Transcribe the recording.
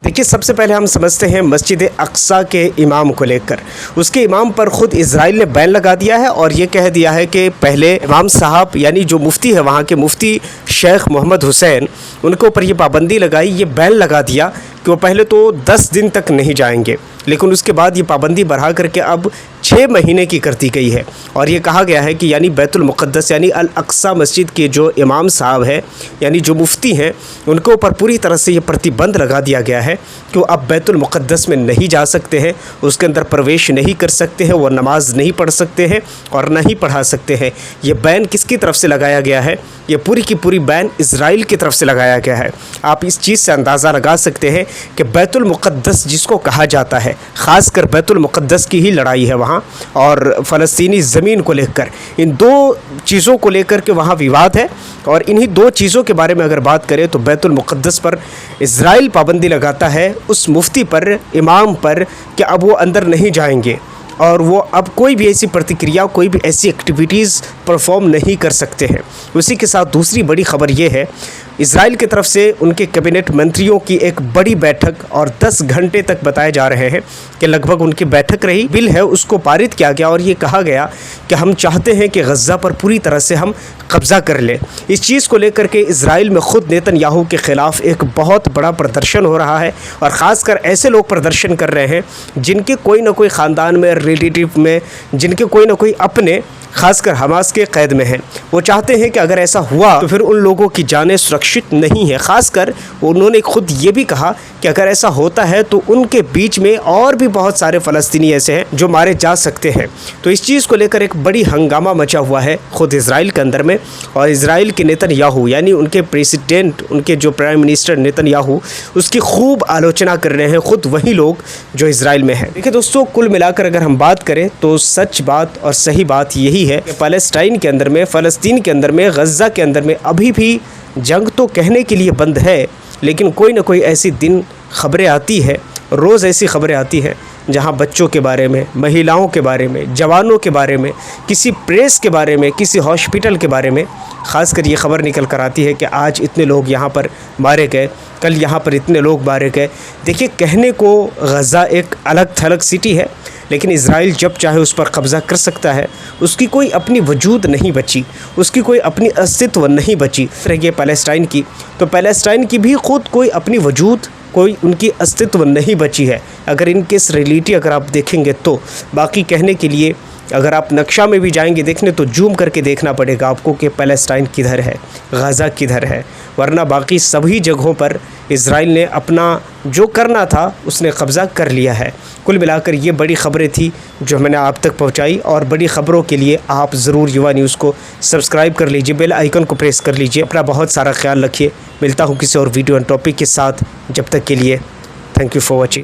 देखिए, सबसे पहले हम समझते हैं मस्जिद अक्सा के इमाम को लेकर। उसके इमाम पर ख़ुद इज़राइल ने बैन लगा दिया है और ये कह दिया है कि पहले इमाम साहब यानी जो मुफ्ती है वहाँ के मुफ्ती शेख मोहम्मद हुसैन, उनके ऊपर ये पाबंदी लगाई, ये बैन लगा दिया कि वो पहले तो 10 दिन तक नहीं जाएंगे, लेकिन उसके बाद ये पाबंदी बढ़ा करके अब 6 महीने की कर दी गई है। और ये कहा गया है कि यानी बैतुल मुक़द्दस यानी अल अक्सा मस्जिद के जो इमाम साहब है यानी जो मुफ्ती हैं, उनके ऊपर पूरी तरह से ये प्रतिबंध लगा दिया गया है कि वो अब बैतुल मुक़द्दस में नहीं जा सकते हैं, उसके अंदर प्रवेश नहीं कर सकते हैं, वो नमाज नहीं पढ़ सकते हैं और ना ही पढ़ा सकते हैं। ये बैन किसकी तरफ से लगाया गया है? ये पूरी की पूरी बैन इज़राइल की तरफ से लगाया गया है। आप इस चीज़ से अंदाज़ा लगा सकते हैं कि बैतुल मुक़द्दस जिसको कहा जाता है, ख़ासकर बैतुल मुक़द्दस की ही लड़ाई है वहाँ, और फ़लस्तीनी ज़मीन को लेकर, इन 2 चीज़ों को लेकर के वहाँ विवाद है। और इन्हीं 2 चीज़ों के बारे में अगर बात करें तो बैतुल मुक़द्दस पर इज़राइल पाबंदी लगाता है उस मुफ्ती पर, इमाम पर, कि अब वो अंदर नहीं जाएंगे और वो अब कोई भी ऐसी प्रतिक्रिया, कोई भी ऐसी एक्टिविटीज़ परफॉर्म नहीं कर सकते हैं। उसी के साथ दूसरी बड़ी ख़बर ये है, इज़राइल की तरफ से उनके कैबिनेट मंत्रियों की एक बड़ी बैठक, और 10 घंटे तक बताए जा रहे हैं कि लगभग उनकी बैठक रही। बिल है उसको पारित किया गया और ये कहा गया कि हम चाहते हैं कि गज़ा पर पूरी तरह से हम कब्ज़ा कर लें। इस चीज़ को लेकर के इज़राइल में ख़ुद नेतन्याहू के ख़िलाफ़ एक बहुत बड़ा प्रदर्शन हो रहा है, और ख़ासकर ऐसे लोग प्रदर्शन कर रहे हैं जिनके कोई ना कोई ख़ानदान में, रिलेटिव में, जिनके कोई ना कोई अपने ख़ासकर हमास के क़ैद में हैं। वो चाहते हैं कि अगर ऐसा हुआ तो फिर उन लोगों की जानें सुरक्षित नहीं है। ख़ासकर उन्होंने खुद ये भी कहा कि अगर ऐसा होता है तो उनके बीच में और भी बहुत सारे फ़लस्तीनी ऐसे हैं जो मारे जा सकते हैं। तो इस चीज़ को लेकर एक बड़ी हंगामा मचा हुआ है ख़ुद इज़राइल के अंदर में, और इज़राइल के नेतन्याहू यानी उनके प्रेसिडेंट, उनके जो प्राइम मिनिस्टर नेतन्याहू, उसकी खूब आलोचना कर रहे हैं ख़ुद वही लोग जो इज़राइल में हैं। देखिए दोस्तों, कुल मिलाकर अगर हम बात करें तो सच बात और सही बात यही है कि पैलेस्टाइन के अंदर में, फ़लस्तीन के अंदर में, गज़ा के अंदर में अभी भी जंग तो कहने के लिए बंद है, लेकिन कोई ना कोई ऐसी दिन खबरें आती है, रोज़ ऐसी खबरें आती हैं जहां बच्चों के बारे में, महिलाओं के बारे में, जवानों के बारे में, किसी प्रेस के बारे में, किसी हॉस्पिटल के बारे में ख़ासकर ये ख़बर निकल कर आती है कि आज इतने लोग यहाँ पर मारे गए, कल यहाँ पर इतने लोग मारे गए। देखिए, कहने को गज़ा एक अलग थलग सिटी है, लेकिन इज़राइल जब चाहे उस पर कब्ज़ा कर सकता है। उसकी कोई अपनी वजूद नहीं बची, उसकी कोई अपनी अस्तित्व नहीं बची। रही पैलेस्टाइन की, तो पैलेस्टाइन की भी ख़ुद कोई अपनी वजूद, कोई उनकी अस्तित्व नहीं बची है। अगर इनके इस रियलिटी अगर आप देखेंगे तो बाकी कहने के लिए, अगर आप नक्शा में भी जाएंगे देखने तो जूम करके देखना पड़ेगा आपको कि पैलेस्टाइन किधर है, गज़ा किधर है, वरना बाकी सभी जगहों पर इज़राइल ने अपना जो करना था उसने कब्ज़ा कर लिया है। कुल मिलाकर ये बड़ी ख़बरें थी जो मैंने आप तक पहुंचाई, और बड़ी ख़बरों के लिए आप ज़रूर युवा न्यूज़ को सब्सक्राइब कर लीजिए, बेल आइकन को प्रेस कर लीजिए। अपना बहुत सारा ख्याल रखिए। मिलता हूँ किसी और वीडियो एंड टॉपिक के साथ, जब तक के लिए थैंक यू फॉर वॉचिंग।